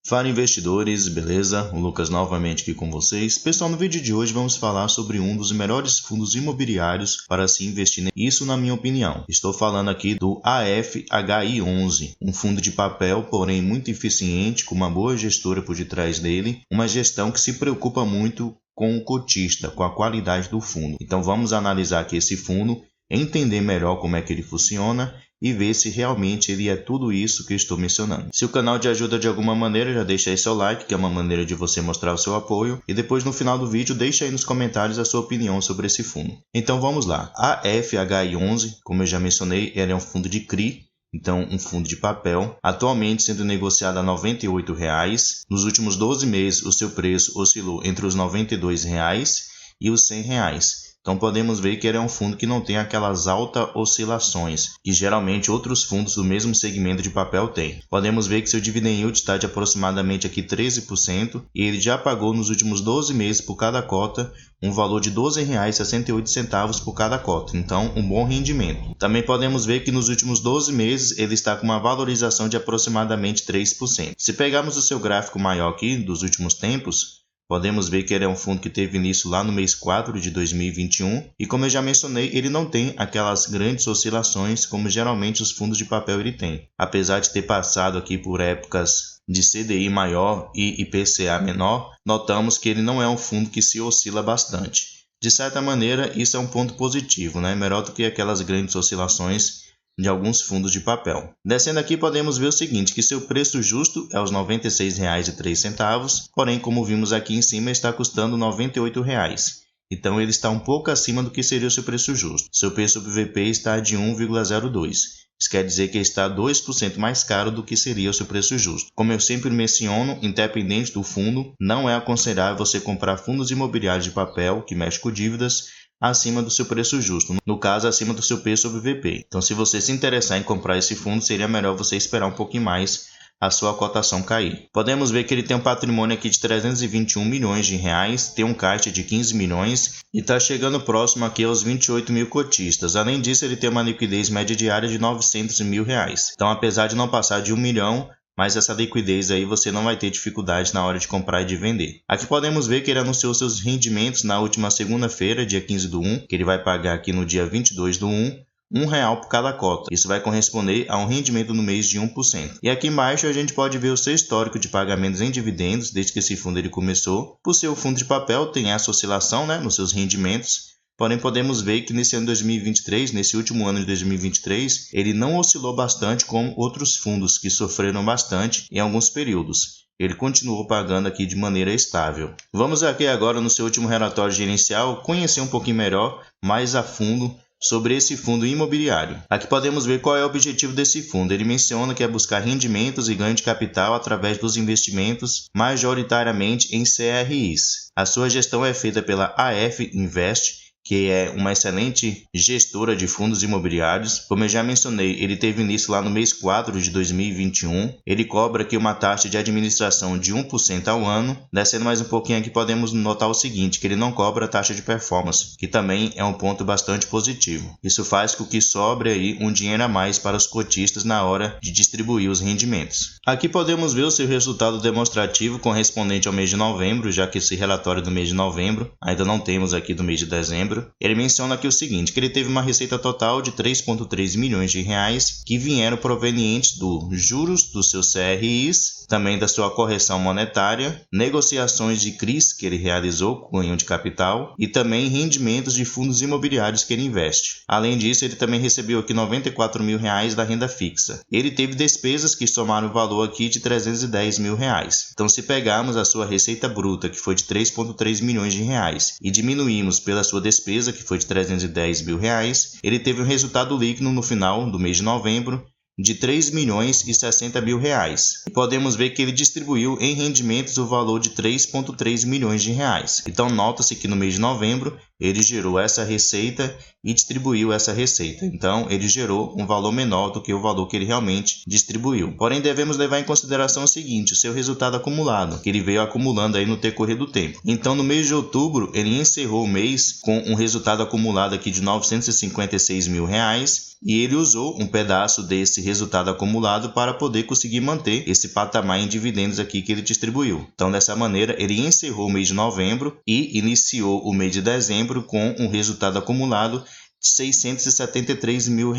Fala investidores, beleza? O Lucas novamente aqui com vocês. Pessoal, no vídeo de hoje vamos falar sobre um dos melhores fundos imobiliários para se investir. Isso na minha opinião. Estou falando aqui do AFHI11, um fundo de papel, porém muito eficiente, com uma boa gestora por detrás dele, uma gestão que se preocupa muito com o cotista, com a qualidade do fundo. Então vamos analisar aqui esse fundo, entender melhor como é que ele funciona e ver se realmente ele é tudo isso que eu estou mencionando. Se o canal te ajuda de alguma maneira, já deixa aí seu like, que é uma maneira de você mostrar o seu apoio, e depois no final do vídeo deixa aí nos comentários a sua opinião sobre esse fundo. Então vamos lá. A AFHI11, como eu já mencionei, ela é um fundo de CRI, então um fundo de papel, atualmente sendo negociado a R$ 98,00. Nos últimos 12 meses o seu preço oscilou entre os R$ 92,00 e os R$ 100,00. Então podemos ver que ele é um fundo que não tem aquelas altas oscilações que geralmente outros fundos do mesmo segmento de papel têm. Podemos ver que seu dividend yield está de aproximadamente aqui 13% e ele já pagou nos últimos 12 meses por cada cota um valor de R$ 12,68 por cada cota, então um bom rendimento. Também podemos ver que nos últimos 12 meses ele está com uma valorização de aproximadamente 3%. Se pegarmos o seu gráfico maior aqui dos últimos tempos, podemos ver que ele é um fundo que teve início lá no mês 4 de 2021 e, como eu já mencionei, ele não tem aquelas grandes oscilações como geralmente os fundos de papel ele tem. Apesar de ter passado aqui por épocas de CDI maior e IPCA menor, notamos que ele não é um fundo que se oscila bastante. De certa maneira, isso é um ponto positivo, né? Melhor do que aquelas grandes oscilações de alguns fundos de papel. Descendo aqui podemos ver o seguinte, que seu preço justo é os R$ 96,03, porém como vimos aqui em cima está custando R$ 98,00. Então ele está um pouco acima do que seria o seu preço justo. Seu P sobre VP está de 1,02. Isso quer dizer que está 2% mais caro do que seria o seu preço justo. Como eu sempre menciono, independente do fundo, não é aconselhável você comprar fundos imobiliários de papel que mexem com dívidas acima do seu preço justo, no caso acima do seu P sobre VP. Então se você se interessar em comprar esse fundo, seria melhor você esperar um pouquinho mais a sua cotação cair. Podemos ver que ele tem um patrimônio aqui de 321 milhões de reais, tem um caixa de 15 milhões e está chegando próximo aqui aos 28 mil cotistas. Além disso, ele tem uma liquidez média diária de 900 mil reais. Então apesar de não passar de 1 milhão, mas essa liquidez aí você não vai ter dificuldade na hora de comprar e de vender. Aqui podemos ver que ele anunciou seus rendimentos na última segunda-feira, dia 15/1, que ele vai pagar aqui no dia 22/1, R$ 1 por cada cota. Isso vai corresponder a um rendimento no mês de 1%. E aqui embaixo a gente pode ver o seu histórico de pagamentos em dividendos desde que esse fundo ele começou. Por ser o fundo de papel, tem essa oscilação, né, nos seus rendimentos. Porém, podemos ver que nesse ano de 2023, nesse último ano de 2023, ele não oscilou bastante como outros fundos que sofreram bastante em alguns períodos. Ele continuou pagando aqui de maneira estável. Vamos aqui agora no seu último relatório gerencial conhecer um pouquinho melhor, mais a fundo, sobre esse fundo imobiliário. Aqui podemos ver qual é o objetivo desse fundo. Ele menciona que é buscar rendimentos e ganho de capital através dos investimentos majoritariamente em CRIs. A sua gestão é feita pela AF Invest, que é uma excelente gestora de fundos imobiliários. Como eu já mencionei, ele teve início lá no mês 4 de 2021. Ele cobra aqui uma taxa de administração de 1% ao ano. Descendo mais um pouquinho aqui, podemos notar o seguinte, que ele não cobra taxa de performance, que também é um ponto bastante positivo. Isso faz com que sobre aí um dinheiro a mais para os cotistas na hora de distribuir os rendimentos. Aqui podemos ver o seu resultado demonstrativo correspondente ao mês de novembro, já que esse relatório do mês de novembro, ainda não temos aqui do mês de dezembro. Ele menciona aqui o seguinte, que ele teve uma receita total de 3,3 milhões de reais que vieram provenientes dos juros dos seus CRIs, também da sua correção monetária, negociações de CRIs que ele realizou com ganho de capital e também rendimentos de fundos imobiliários que ele investe. Além disso, ele também recebeu aqui 94 mil reais da renda fixa. Ele teve despesas que somaram o valor aqui de 310 mil reais. Então, se pegarmos a sua receita bruta, que foi de 3,3 milhões de reais, e diminuímos pela sua despesa, que foi de 310 mil reais, ele teve um resultado líquido no final do mês de novembro de 3 milhões e 60 mil reais. E podemos ver que ele distribuiu em rendimentos o valor de 3,3 milhões de reais. Então nota-se que no mês de novembro ele gerou essa receita e distribuiu essa receita. Então, ele gerou um valor menor do que o valor que ele realmente distribuiu. Porém, devemos levar em consideração o seguinte, o seu resultado acumulado, que ele veio acumulando aí no decorrer do tempo. Então, no mês de outubro, ele encerrou o mês com um resultado acumulado aqui de R$ 956 mil, e ele usou um pedaço desse resultado acumulado para poder conseguir manter esse patamar em dividendos aqui que ele distribuiu. Então, dessa maneira, ele encerrou o mês de novembro e iniciou o mês de dezembro com um resultado acumulado de R$ 673 mil,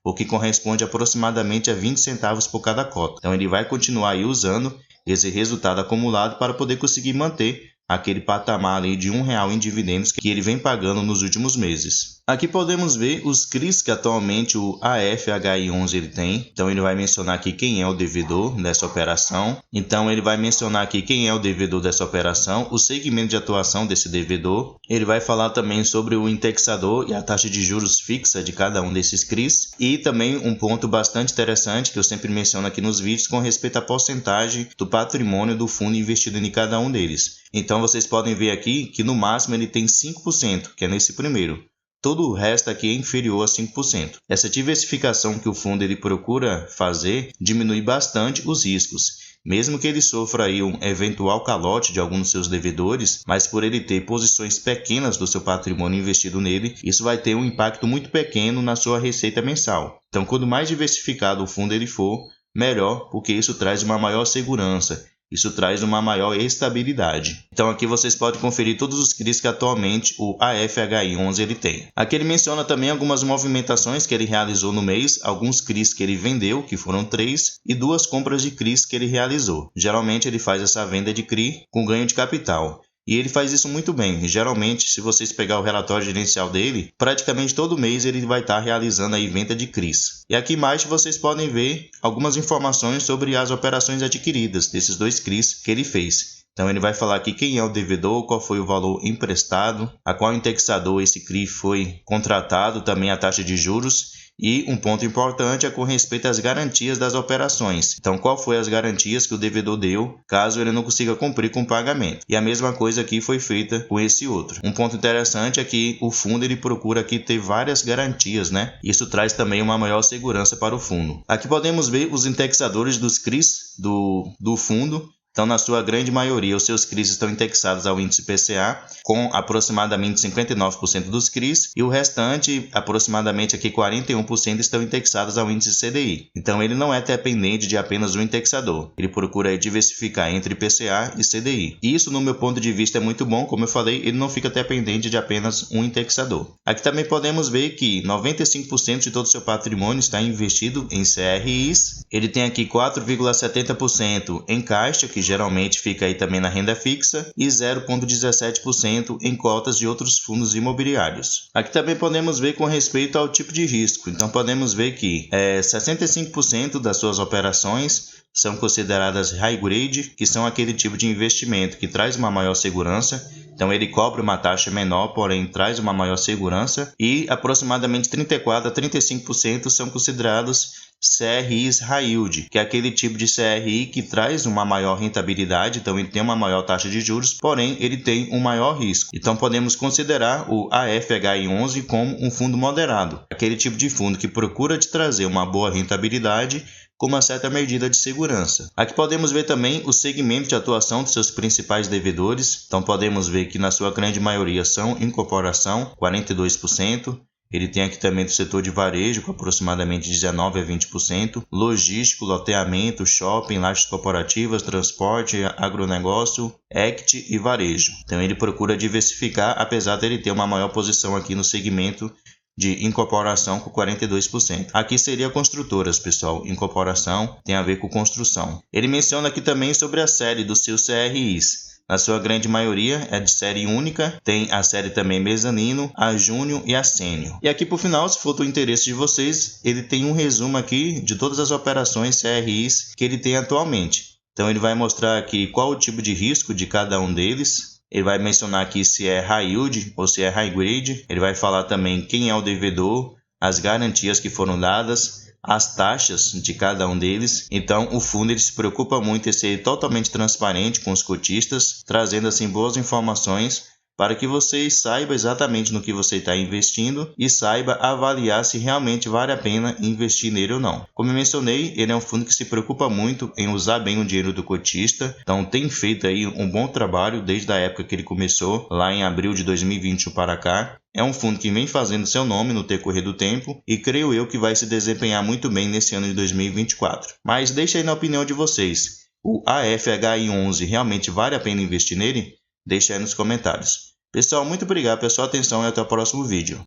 o que corresponde aproximadamente a 20 centavos por cada cota. Então, ele vai continuar aí usando esse resultado acumulado para poder conseguir manter aquele patamar ali de R$1 em dividendos que ele vem pagando nos últimos meses. Aqui podemos ver os CRIs que atualmente o AFHI11 ele tem. Então ele vai mencionar aqui quem é o devedor dessa operação. Então ele vai mencionar aqui quem é o devedor dessa operação, o segmento de atuação desse devedor. Ele vai falar também sobre o indexador e a taxa de juros fixa de cada um desses CRIs. E também um ponto bastante interessante que eu sempre menciono aqui nos vídeos com respeito à porcentagem do patrimônio do fundo investido em cada um deles. Então vocês podem ver aqui que no máximo ele tem 5%, que é nesse primeiro. Todo o resto aqui é inferior a 5%. Essa diversificação que o fundo ele procura fazer diminui bastante os riscos. Mesmo que ele sofra aí um eventual calote de alguns dos seus devedores, mas por ele ter posições pequenas do seu patrimônio investido nele, isso vai ter um impacto muito pequeno na sua receita mensal. Então, quanto mais diversificado o fundo ele for, melhor, porque isso traz uma maior segurança. Isso traz uma maior estabilidade. Então aqui vocês podem conferir todos os CRIs que atualmente o AFHI11 ele tem. Aqui ele menciona também algumas movimentações que ele realizou no mês, alguns CRIs que ele vendeu, que foram 3, e 2 compras de CRIs que ele realizou. Geralmente ele faz essa venda de CRI com ganho de capital. E ele faz isso muito bem. Geralmente, se vocês pegar o relatório gerencial dele, praticamente todo mês ele vai estar realizando a venda de CRIs. E aqui embaixo vocês podem ver algumas informações sobre as operações adquiridas desses 2 CRIs que ele fez. Então ele vai falar aqui quem é o devedor, qual foi o valor emprestado, a qual indexador esse CRI foi contratado, também a taxa de juros. E um ponto importante é com respeito às garantias das operações. Então, qual foi as garantias que o devedor deu caso ele não consiga cumprir com o pagamento? E a mesma coisa aqui foi feita com esse outro. Um ponto interessante é que o fundo ele procura aqui ter várias garantias, né? Isso traz também uma maior segurança para o fundo. Aqui podemos ver os indexadores dos CRIs do fundo. Então, na sua grande maioria, os seus CRIs estão indexados ao índice IPCA, com aproximadamente 59% dos CRIs, e o restante, aproximadamente aqui 41%, estão indexados ao índice CDI. Então, ele não é dependente de apenas um indexador. Ele procura diversificar entre IPCA e CDI. E isso, no meu ponto de vista, é muito bom. Como eu falei, ele não fica dependente de apenas um indexador. Aqui também podemos ver que 95% de todo o seu patrimônio está investido em CRIs. Ele tem aqui 4,70% em caixa, que geralmente fica aí também na renda fixa, e 0,17% em cotas de outros fundos imobiliários. Aqui também podemos ver com respeito ao tipo de risco. Então podemos ver que 65% das suas operações são consideradas high grade, que são aquele tipo de investimento que traz uma maior segurança. Então ele cobra uma taxa menor, porém traz uma maior segurança, e aproximadamente 34 a 35% são considerados CRIs High Yield, que é aquele tipo de CRI que traz uma maior rentabilidade, então ele tem uma maior taxa de juros, porém ele tem um maior risco. Então podemos considerar o AFHI11 como um fundo moderado, aquele tipo de fundo que procura te trazer uma boa rentabilidade com uma certa medida de segurança. Aqui podemos ver também o segmento de atuação dos seus principais devedores. Então podemos ver que na sua grande maioria são incorporação, 42%. Ele tem aqui também do setor de varejo, com aproximadamente 19% a 20%, logístico, loteamento, shopping, lajes corporativas, transporte, agronegócio, equity e varejo. Então ele procura diversificar, apesar de ele ter uma maior posição aqui no segmento de incorporação com 42%. Aqui seria construtoras, pessoal. Incorporação tem a ver com construção. Ele menciona aqui também sobre a série dos seus CRIs. Na sua grande maioria é de série única, tem a série também mezanino, a júnior e a sênior. E aqui por final, se for do interesse de vocês, ele tem um resumo aqui de todas as operações CRIs que ele tem atualmente. Então ele vai mostrar aqui qual o tipo de risco de cada um deles. Ele vai mencionar aqui se é high yield ou se é high grade. Ele vai falar também quem é o devedor, as garantias que foram dadas, as taxas de cada um deles. Então o fundo ele se preocupa muito em ser totalmente transparente com os cotistas, trazendo assim boas informações para que você saiba exatamente no que você está investindo e saiba avaliar se realmente vale a pena investir nele ou não. Como eu mencionei, ele é um fundo que se preocupa muito em usar bem o dinheiro do cotista, então tem feito aí um bom trabalho desde a época que ele começou, lá em abril de 2021 para cá. É um fundo que vem fazendo seu nome no decorrer do tempo e creio eu que vai se desempenhar muito bem nesse ano de 2024. Mas deixa aí na opinião de vocês, o AFHI11 realmente vale a pena investir nele? Deixa aí nos comentários. Pessoal, muito obrigado pela sua atenção e até o próximo vídeo.